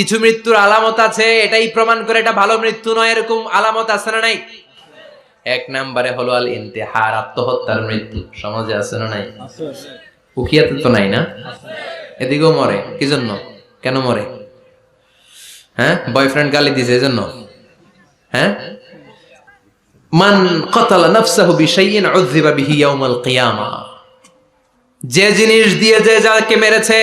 কিছু মৃত্যুর আলামত আছে, এটাই প্রমাণ করে এটা ভালো মৃত্যু নয়, এরকম আলামত আছে না নাই? এক নম্বরে হলো আল ইন্তেহার, আত্মহত্যার মৃত্যু। সমাজে আছে না নাই? উখিয়াতে তো নাই না? এদিকেও মরে, কি জন্য? কেন মরে? হ্যাঁ, বয়ফ্রেন্ড গালি দিছে এজন্য? হ্যাঁ, মান কাতালা নাফসাহু বিশাইইন উযযিবা বিহি ইয়াউমাল কিয়ামা। যে জিনিস দিয়ে যে যাকে মেরেছে,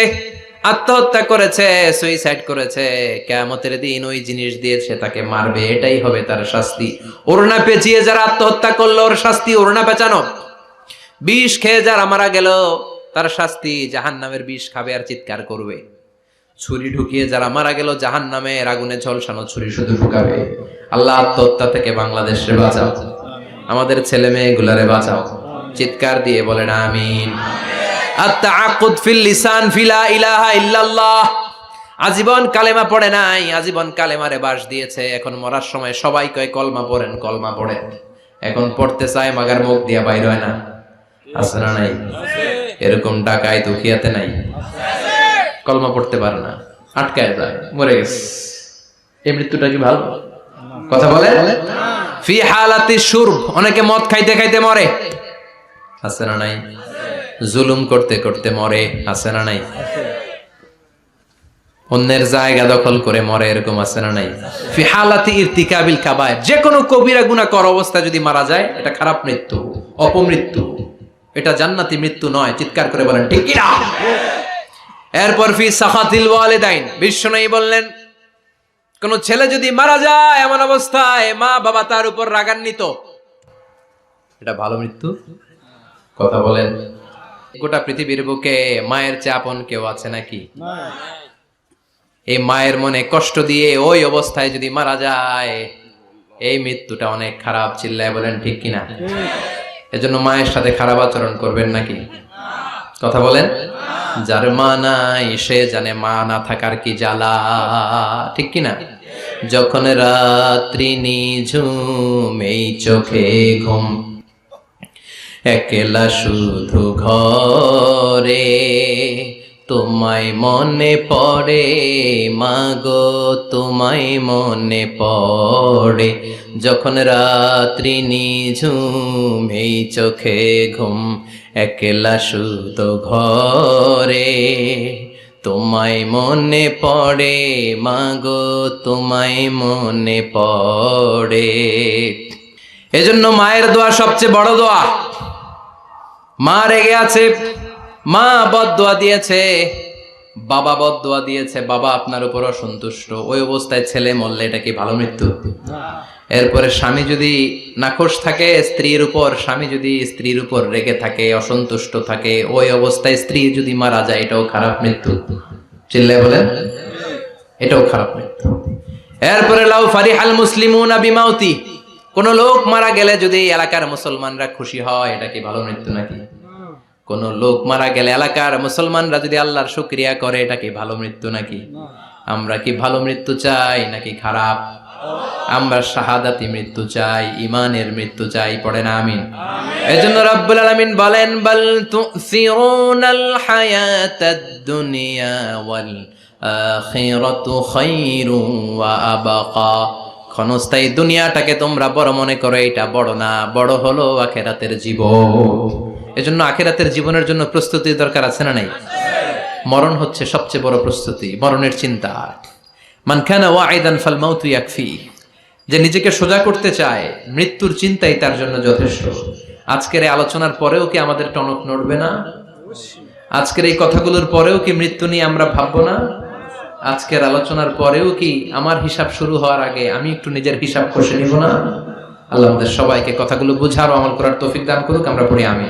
আত্মহত্যা করেছে, সুইসাইড করেছে, কিয়ামতের দিন ওই জিনিস দিয়ে সে তাকে মারবে, এটাই হবে তার শাস্তি। ওড়না পেঁচিয়ে যারা আত্মহত্যা করলো ওর শাস্তি ওড়না পেঁচানো। বিষ খেয়ে যারা মারা গেল তার শাস্তি জাহান্নামের বিষ খাবে আর চিৎকার করবে। ছুরি ঢুকিয়ে যারা মারা গেল জাহান্নামের আগুনে ঝলসানো ছুরি শুধু ঢুকাবে। আল্লাহ আত্মহত্যা থেকে বাংলাদেশে বাঁচাও, আমাদের ছেলে মেয়েগুলারে বাঁচাও। চিৎকার দিয়ে বলেন আমিন। আত-তাআক্কুদ ফিল লিসান ফিলা ইলাহা ইল্লাল্লাহ। আজীবন কালেমা পড়ে নাই, আজীবন কালেমারে বাস দিয়েছে, এখন মরার সময় সবাই কয় কলমা পড়েন, কলমা পড়েন। এখন পড়তে চায় মাগার মুখ দিয়া বাইর হয় না। আছে না নাই? এরকম ডাকায় দুখিয়াতে নাই? কলমা পড়তে পারে না, আটকায় যায়, মরে গেছে। এই মৃত্যুটা কি ভালো? কথা বলে ফি হালাতি শুরব, অনেকে মদ খাইতে খাইতে মরে। আছে না নাই? জুলুম করতে করতে মরে। আছে না নাই? অন্যের জায়গা দখল করে মরে, এরকম আছে না নাই? ফি হালাতি ইরতিকাবিল কাবায়ের, যে কোনো কবিরা গুনাহ করা অবস্থায় যদি মারা যায় এটা খারাপ মৃত্যু, অপমৃত্যু, এটা জান্নাতি মৃত্যু নয়। চিৎকার করে বলেন ঠিক কি না? এরপর ফি সাখাতিল ওয়ালিদাইন, বিশ্বনবী বললেন কোন ছেলে যদি মারা যায় এমন অবস্থায় মা বাবা তার উপর রাগান্বিত, এটা ভালো মৃত্যু? কথা বলেন। গোটা পৃথিবীর বুকে মায়ের চেয়ে আপন কেউ আছে নাকি? এই মায়ের মনে কষ্ট দিয়ে ওই অবস্থায় যদি মারা যায় এই মৃত্যুটা অনেক খারাপ। চিল্লায় বলেন ঠিক কিনা? এজন্য মায়ের সাথে খারাপ আচরণ করবেন নাকি? কথা বলেন। যার মা নাই সে জানে মা না থাকার কি জ্বালা, ঠিক কিনা? যখন রাত্রি নিঝুম এই চোখে ঘুম, একলা শুধু ঘরে, তোমায় মনে পড়ে মাগো, তোমায় মনে পড়ে। যখন রাত্রি নিঝুম এই চোখে ঘুম, একলা শুধু ঘরে, তোমায় মনে পড়ে মাগো, তোমায় মনে পড়ে। এজন্য মায়ের দোয়া সবচেয়ে বড় দোয়া। মা রেগে আছে, মা বদদোয়া দিয়েছে, বাবা বদদোয়া দিয়েছে, বাবা আপনার উপর অসন্তুষ্ট, ওই অবস্থায় ছেলে মরলে এটা কি ভালো মৃত্যু? এরপরে স্বামী যদি নাখোশ থাকে স্ত্রীর উপর, স্বামী যদি স্ত্রীর উপর রেগে থাকে, অসন্তুষ্ট থাকে, ওই অবস্থায় স্ত্রী যদি মারা যায় এটাও খারাপ মৃত্যু। চিল্লায় বলেন এটাও খারাপ মৃত্যু। এরপরে লাউ ফারিহাল মুসলিমুনা বিমাউতি, কোন লোক মারা গেলে যদি এলাকার মুসলমানরা খুশি হয় এটা কি ভালো মৃত্যু নাকি? কোন লোক মারা গেলে এলাকার মুসলমানরা যদি আল্লাহর শুকরিয়া করে এটা কি ভালো মৃত্যু নাকি? আমরা কি ভালো মৃত্যু চাই নাকি খারাপ? আমরা শাহাদাতি মৃত্যু চাই, ঈমানের মৃত্যু চাই। পড়েন আমিন। এজন্য রব্বুল আলামিন বলেন বাল তুসিরুনাল হায়াতাদ দুনিয়া ওয়াল আখিরাতু খায়রুন ওয়া আবকা। ক্ষণস্থায়ী দুনিয়াটাকে তোমরা বড় মনে করো, এটা বড় না, বড় হলো আখিরাতের জীবন। এজন্য আখিরাতের জীবনের জন্য প্রস্তুতি দরকার আছে না নাই? মরণ হচ্ছে সবচেয়ে বড় প্রস্তুতি, মরণের চিন্তা। মান কানা ওয়াইদান ফাল মাউতু ইয়াকফি, যে নিজেকে সোজা করতে চায় মৃত্যুর চিন্তাই তার জন্য যথেষ্ট। আজকের এই আলোচনার পরেও কি আমাদের টনক নড়বে না? আজকের এই কথাগুলোর পরেও কি মৃত্যু নিয়ে আমরা ভাববো না? আজকের আলোচনার পরেও কি আমার হিসাব শুরু হওয়ার আগে আমি একটু নিজের হিসাব কষে নিব না? আল্লাহ আমাদের সবাইকে কথাগুলো বুঝার ও আমল করার তৌফিক দান করুক। আমরা পড়ি আমিন।